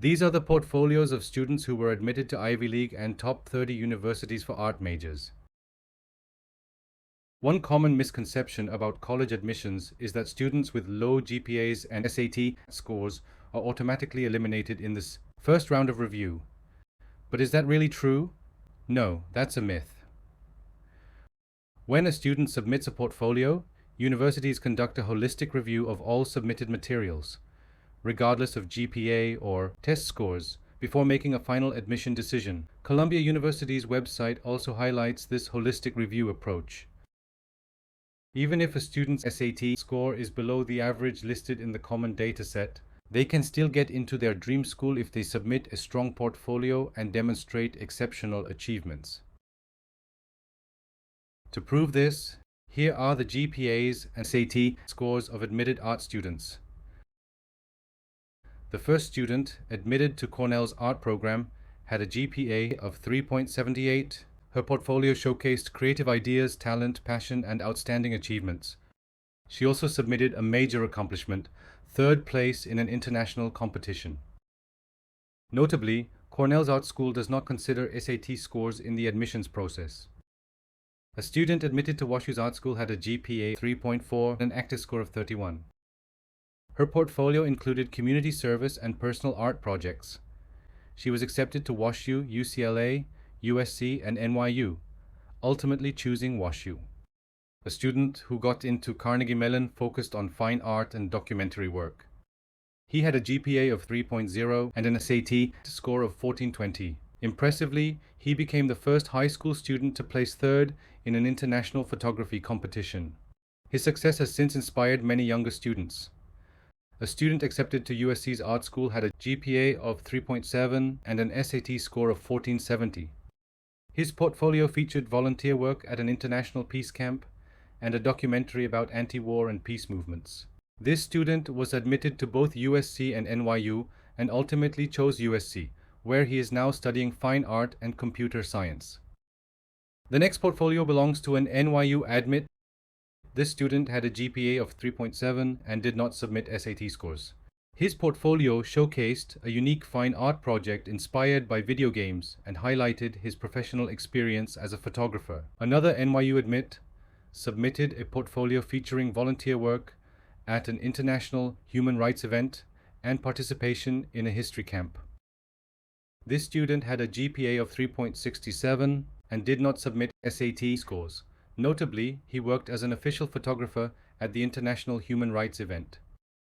These are the portfolios of students who were admitted to Ivy League and top 30 universities for art majors. One common misconception about college admissions is that students with low GPAs and SAT scores are automatically eliminated in this first round of review. But is that really true? No, that's a myth. When a student submits a portfolio, universities conduct a holistic review of all submitted materials, regardless of GPA or test scores, before making a final admission decision. Columbia University's website also highlights this holistic review approach. Even if a student's SAT score is below the average listed in the common dataset, they can still get into their dream school if they submit a strong portfolio and demonstrate exceptional achievements. To prove this, here are the GPAs and SAT scores of admitted art students. The first student admitted to Cornell's art program had a GPA of 3.78. Her portfolio showcased creative ideas, talent, passion, and outstanding achievements. She also submitted a major accomplishment, third place in an international competition. Notably, Cornell's art school does not consider SAT scores in the admissions process. A student admitted to WashU's art school had a GPA 3.4 and an active score of 31. Her portfolio included community service and personal art projects. She was accepted to WashU, UCLA, USC, and NYU, ultimately choosing WashU. A student who got into Carnegie Mellon focused on fine art and documentary work. He had a GPA of 3.0 and an SAT score of 1420. Impressively, he became the first high school student to place third in an international photography competition. His success has since inspired many younger students. A student accepted to USC's art school had a GPA of 3.7 and an SAT score of 1470. His portfolio featured volunteer work at an international peace camp and a documentary about anti-war and peace movements. This student was admitted to both USC and NYU and ultimately chose USC, where he is now studying fine art and computer science. The next portfolio belongs to an NYU admit. This student had a GPA of 3.7 and did not submit SAT scores. His portfolio showcased a unique fine art project inspired by video games and highlighted his professional experience as a photographer. Another NYU admit submitted a portfolio featuring volunteer work at an international human rights event and participation in a history camp. This student had a GPA of 3.67 and did not submit SAT scores. Notably, he worked as an official photographer at the international human rights event.